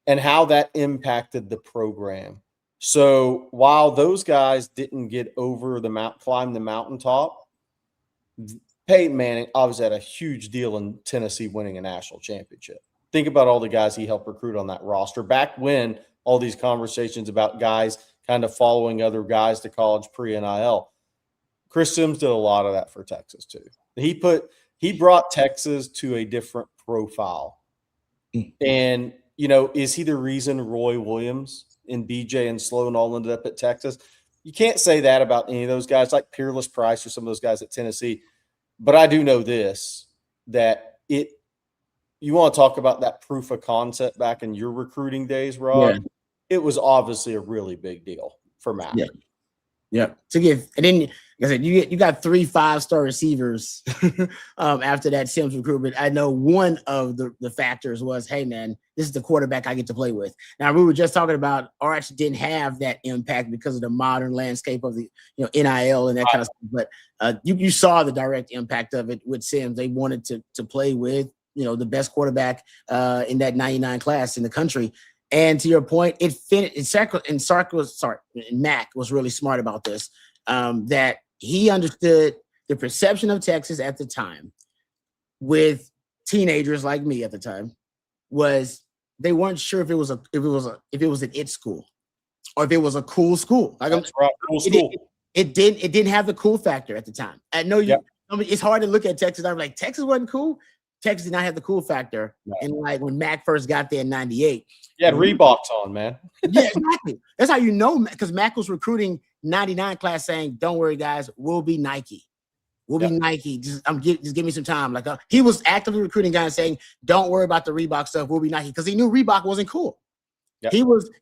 And how that impacted the program. So while those guys didn't get over climb the mountaintop, Peyton Manning obviously had a huge deal in Tennessee winning a national championship. Think about all the guys he helped recruit on that roster. Back when all these conversations about guys kind of following other guys to college pre-NIL, Chris Sims did a lot of that for Texas too. He brought Texas to a different profile. And, is he the reason Roy Williams and BJ and Sloan all ended up at Texas? You can't say that about any of those guys like Peerless Price or some of those guys at Tennessee. But I do know this, that you want to talk about that proof of concept back in your recruiting days, Rod? Yeah. It was obviously a really big deal for Matt. Yeah. Yeah. And then, like I said, you got 3 5-star receivers after that Sims recruitment. I know one of the factors was, hey, man, this is the quarterback I get to play with. Now, we were just talking about Arch didn't have that impact because of the modern landscape of the NIL and that kind of stuff. But you saw the direct impact of it with Sims. They wanted to play with, the best quarterback in that 99 class in the country. And to your point, it finished. And Mac was really smart about this. That he understood the perception of Texas at the time, with teenagers like me at the time, was they weren't sure if it was an it school, or if it was a cool school. That's right, cool school. It didn't have the cool factor at the time. I know you. Yep. I mean, it's hard to look at Texas. I'm like, Texas wasn't cool. Texas did not have the cool factor. No. And like when Mac first got there in '98, he had Reeboks on, man. Yeah, exactly. That's how you know, because Mac was recruiting 99 class saying, "Don't worry, guys, we'll be Nike. We'll be Nike. Just give me some time." Like he was actively recruiting guys saying, "Don't worry about the Reebok stuff. We'll be Nike," because he knew Reebok wasn't cool. Yep.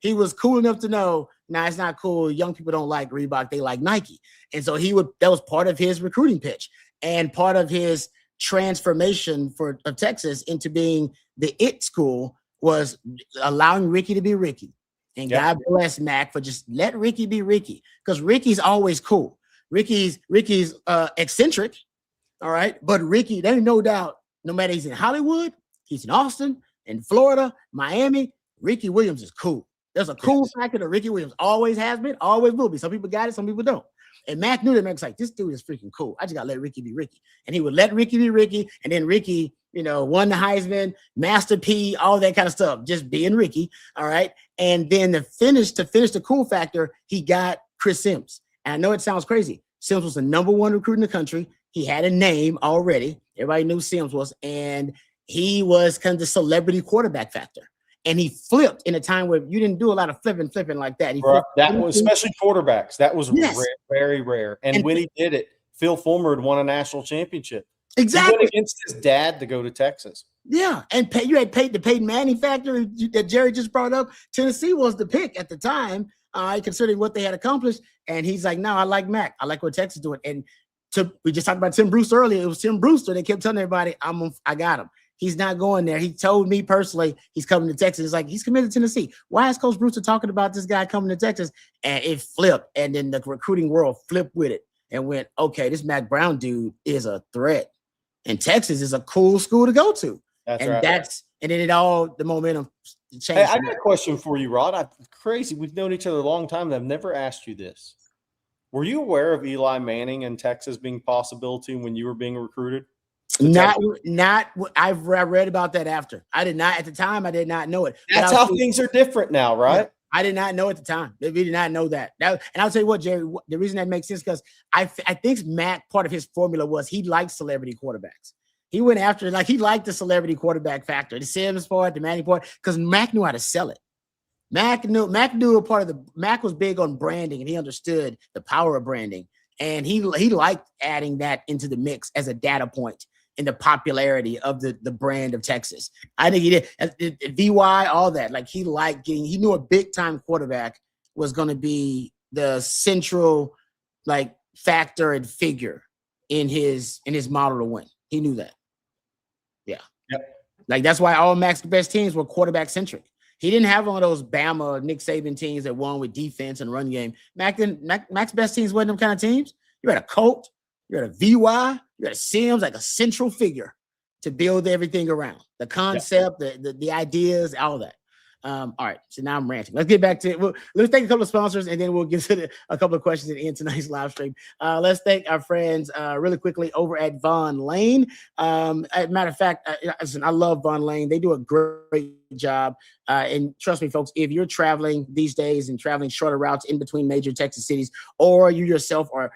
He was cool enough to know, nah, it's not cool. Young people don't like Reebok; they like Nike. And so that was part of his recruiting pitch and part of his transformation of Texas into being the it school, was allowing Ricky to be Ricky. And God bless Mac for just let Ricky be Ricky, because Ricky's always cool. Ricky's eccentric, all right? But Ricky, there's no doubt, no matter he's in Hollywood, he's in Austin, in Florida, Miami, Ricky Williams is cool. There's a cool factor that Ricky Williams always has been, always will be. Some people got it, some people don't. And Mac knew that. Mac's like, this dude is freaking cool. I just got to let Ricky be Ricky. And he would let Ricky be Ricky. And then Ricky, won the Heisman, Master P, all that kind of stuff, just being Ricky. All right. And then to finish the cool factor, he got Chris Sims. And I know it sounds crazy. Sims was the #1 recruit in the country. He had a name already. Everybody knew Sims was. And he was kind of the celebrity quarterback factor. And he flipped in a time where you didn't do a lot of flipping like that. That was, especially quarterbacks, that was rare, very rare. And when he did it, Phil Fulmer had won a national championship. Exactly. He went against his dad to go to Texas. Yeah, and you had the Peyton Manning factor that Jerry just brought up. Tennessee was the pick at the time, considering what they had accomplished. And he's like, no, I like Mac. I like what Texas doing. And we just talked about Tim Brewster earlier. It was Tim Brewster. They kept telling everybody, I got him. He's not going there. He told me personally he's coming to Texas. It's like, he's committed to Tennessee. Why is Coach Brewster talking about this guy coming to Texas? And it flipped. And then the recruiting world flipped with it and went, okay, this Mac Brown dude is a threat. And Texas is a cool school to go to. That's right. And then the momentum changed. Hey, I got a question for you, Rod. Crazy. We've known each other a long time, and I've never asked you this. Were you aware of Eli Manning in Texas being a possibility when you were being recruited? Not. I've read about that after. I did not at the time. I did not know it. That's how things are different now, right? Yeah, I did not know at the time. We did not know that. And I'll tell you what, Jerry. The reason that makes sense because I think Mac, part of his formula was he liked celebrity quarterbacks. He went after he liked the celebrity quarterback factor, the Sims part, the Manning part, because Mac knew how to sell it. Mac knew a part of Mac was big on branding, and he understood the power of branding, and he liked adding that into the mix as a data point in the popularity of the brand of Texas. I think he did. VY, all that. He knew a big time quarterback was going to be the central factor and figure in his model to win. He knew that. Yeah. Yep. Like that's why all Mac's best teams were quarterback centric. He didn't have one of those Bama, Nick Saban teams that won with defense and run game. Mac's best teams weren't them kind of teams. You had a Colt, you had a VY, you had a Sims, like a central figure to build everything around. The concept, the ideas, all that. All right, so now I'm ranting. Let's get back to it. Let's thank a couple of sponsors, and then we'll get to a couple of questions at the end of tonight's live stream. Let's thank our friends really quickly over at Von Lane. As a matter of fact, listen, I love Von Lane. They do a great job. And trust me, folks, if you're traveling these days and traveling shorter routes in between major Texas cities, or you yourself are,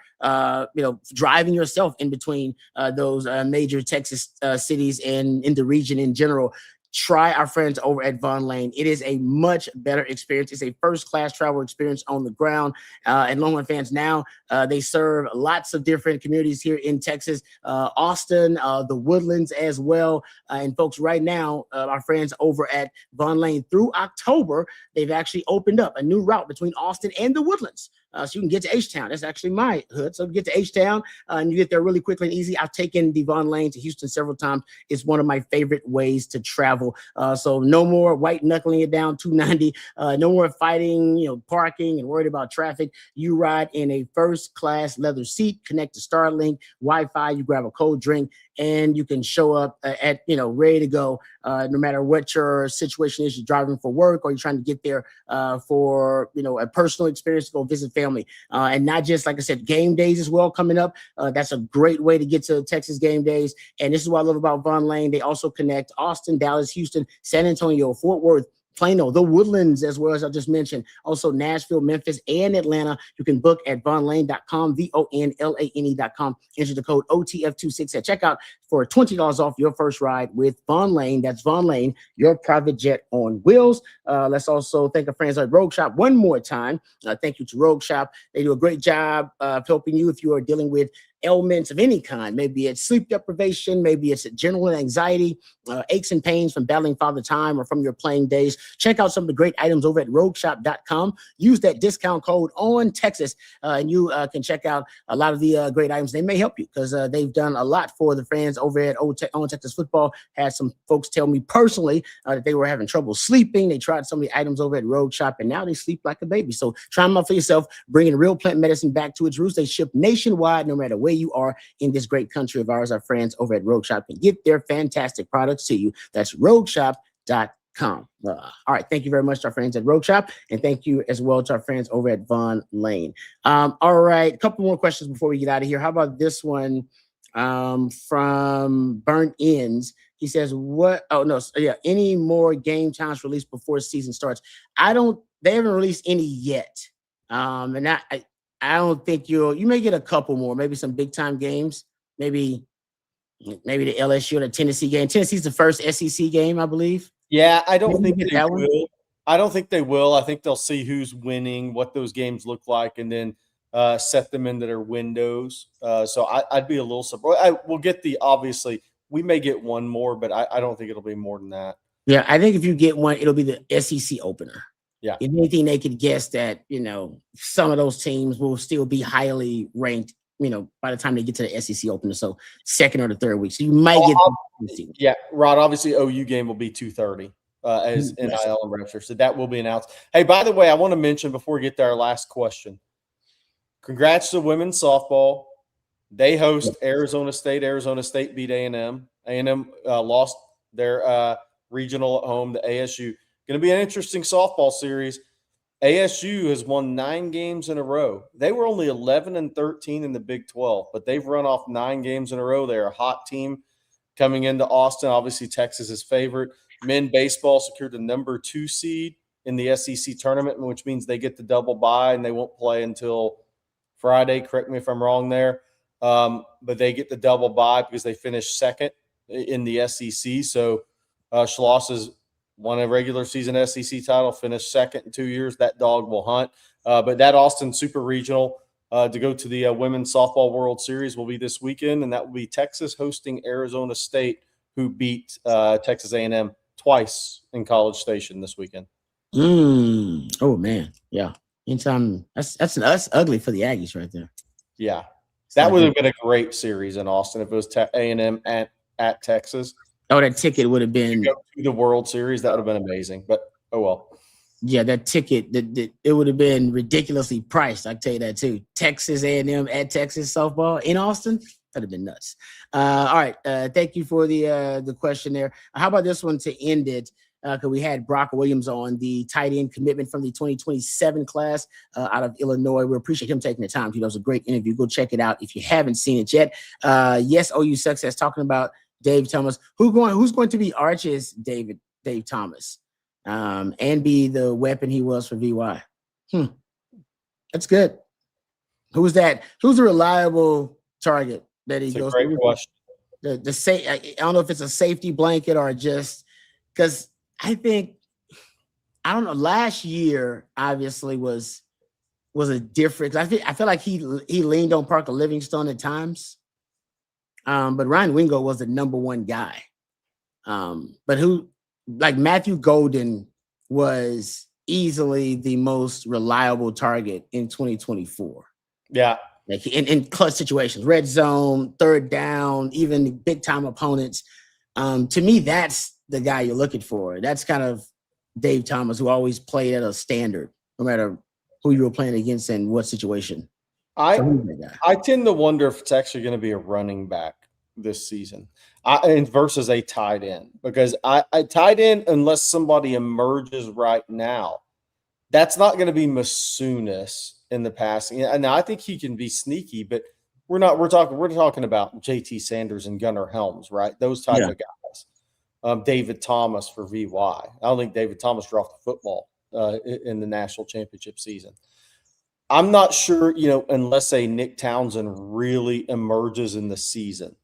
driving yourself in between those major Texas cities and in the region in general, try our friends over at Von Lane. It is a much better experience. It's a first-class travel experience on the ground. And Longhorn fans now, they serve lots of different communities here in Texas, Austin, the Woodlands as well. And folks, right now, our friends over at Von Lane, through October, they've actually opened up a new route between Austin and the Woodlands. So you can get to H-Town. That's actually my hood. So you get to H-Town and you get there really quickly and easy. I've taken the Von Lane to Houston several times. It's one of my favorite ways to travel. So no more white knuckling it down 290. No more fighting, parking and worried about traffic. You ride in a first-class leather seat, connect to Starlink, Wi-Fi. You grab a cold drink, and you can show up at ready to go. No matter what your situation is, you're driving for work or you're trying to get there for a personal experience to go visit family, and not just, like I said, game days as well coming up. That's a great way to get to Texas game days. And this is what I love about Von Lane. They also connect Austin, Dallas, Houston, San Antonio, Fort Worth, Plano, the Woodlands, as well as I just mentioned, also Nashville, Memphis, and Atlanta. You can book at vonlane.com, VONLANE.com. Enter the code OTF26 at checkout for $20 off your first ride with Von Lane. That's Von Lane, your private jet on wheels. Let's also thank our friends at Rogue Shop one more time. Thank you to Rogue Shop. They do a great job of helping you if you are dealing with ailments of any kind. Maybe it's sleep deprivation, maybe it's general anxiety, aches and pains from battling Father Time or from your playing days. Check out some of the great items over at rogueshop.com. Use that discount code on Texas, and you can check out a lot of the great items. They may help you because they've done a lot for the fans over at On Texas Football. Had some folks tell me personally that they were having trouble sleeping. They tried some of the items over at Rogue Shop, and now they sleep like a baby. So try them out for yourself, bringing real plant medicine back to its roots. They ship nationwide, no matter where you are in this great country of ours. Our friends over at Rogue Shop can get their fantastic products to you. That's rogueshop.com. All right. Thank you very much to our friends at Rogue Shop, and thank you as well to our friends over at Von Lane. All right. A couple more questions before we get out of here. How about this one from Burnt Ends? He says, any more game times released before season starts? They haven't released any yet. And I don't think you may get a couple more, maybe some big time games, maybe the LSU or the Tennessee game. Tennessee's the first SEC game, I believe. Yeah, I don't think they will. I don't think they will. I think they'll see who's winning, what those games look like, and then set them into their windows. So I'd be a little surprised. We'll get obviously, we may get one more, but I don't think it'll be more than that. Yeah, I think if you get one, it'll be the SEC opener. Yeah. If anything, they could guess that, some of those teams will still be highly ranked, by the time they get to the SEC opener. So second or the third week. So you might get. Yeah, Rod, obviously OU game will be 2:30 as NIL and register. So that will be announced. Hey, by the way, I want to mention before we get to our last question, congrats to women's softball. They host Arizona State. Arizona State beat A&M. A&M lost their regional at home to ASU. Going to be an interesting softball series. ASU has won 9 games in a row. They were only 11-13 in the Big 12, but they've run off 9 games in a row. They're a hot team coming into Austin. Obviously, Texas is favorite. Men baseball secured the number 2 seed in the SEC tournament, which means they get the double bye and they won't play until Friday. Correct me if I'm wrong there. But they get the double bye because they finished second in the SEC. So Schloss has won a regular season SEC title, finished second in 2 years. That dog will hunt. But that Austin Super Regional to go to the Women's Softball World Series will be this weekend, and that will be Texas hosting Arizona State, who beat Texas A&M twice in College Station this weekend. Oh, man. Yeah. Anytime. That's ugly for the Aggies right there. Yeah. That would have been a great series in Austin if it was A&M at Texas. Oh, that ticket would have been go to the World Series. That would have been amazing. But oh well. Yeah, that ticket, it would have been ridiculously priced. I tell you that too. Texas A&M at Texas softball in Austin, that'd have been nuts. All right, thank you for the question there. How about this one to end it? Because we had Brock Williams on, the tight end commitment from the 2027 class out of Illinois. We appreciate him taking the time. That was a great interview. Go check it out if you haven't seen it yet. Yes, OU Success talking about Dave Thomas. Who's going to be Arch's Dave Thomas? And be the weapon he was for VY. That's good. Who's that? Who's a reliable target that he goes? Great question. I don't know if it's a safety blanket or just because I don't know. Last year obviously was a difference. I feel like he leaned on Parker Livingstone at times, but Ryan Wingo was the number one guy. But who? Like Matthew Golden was easily the most reliable target in 2024. Yeah. Like in clutch situations, red zone, third down, even big time opponents. To me, that's the guy you're looking for. That's kind of Dave Thomas, who always played at a standard, no matter who you were playing against and what situation. I tend to wonder if it's actually going to be a running back this season. Versus a tight end, because I tight end, unless somebody emerges right now, that's not going to be Masunis in the passing. And I think he can be sneaky, but we're talking about JT Sanders and Gunnar Helms, right? Those type of guys. David Thomas for VY. I don't think David Thomas dropped the football in the national championship season. I'm not sure, unless a Nick Townsend really emerges in the season,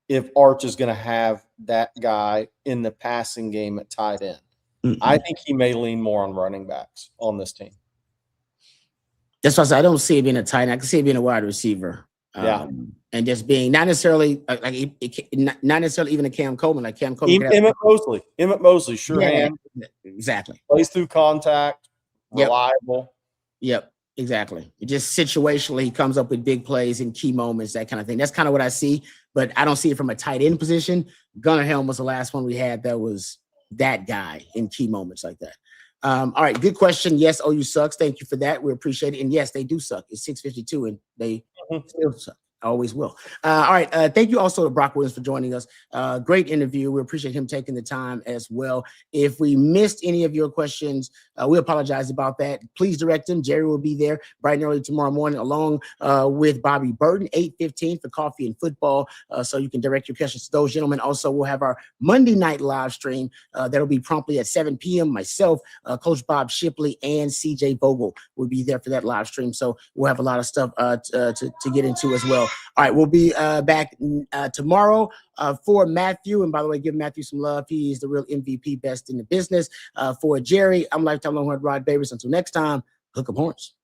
if Arch is going to have that guy in the passing game at tight end. I think he may lean more on running backs on this team. That's why I don't see it being a tight end. I can see it being a wide receiver. And just being not necessarily not necessarily even a Cam Coleman. Like Cam Coleman. Emmett Mosley, sure hand. Exactly. Plays through contact, reliable. Yep. Exactly. It just situationally he comes up with big plays in key moments, that kind of thing. That's kind of what I see, but I don't see it from a tight end position. Gunnar Helm was the last one we had that was that guy in key moments like that. All right, good question. Yes, OU sucks. Thank you for that. We appreciate it. And yes, they do suck. It's 6:52 and they still suck. Always will. All right. Thank you also to Brock Williams for joining us. Great interview. We appreciate him taking the time as well. If we missed any of your questions, we apologize about that. Please direct them. Jerry will be there bright and early tomorrow morning along with Bobby Burton, 8:15 for coffee and football. So you can direct your questions to those gentlemen. Also, we'll have our Monday night live stream. That'll be promptly at 7 p.m. Myself, Coach Bob Shipley, and CJ Vogel will be there for that live stream. So we'll have a lot of stuff to get into as well. All right, we'll be back tomorrow for Matthew. And by the way, give Matthew some love. He is the real MVP, best in the business. For Jerry, I'm Lifetime Longhorn Rod Babers. Until next time, hook 'em horns.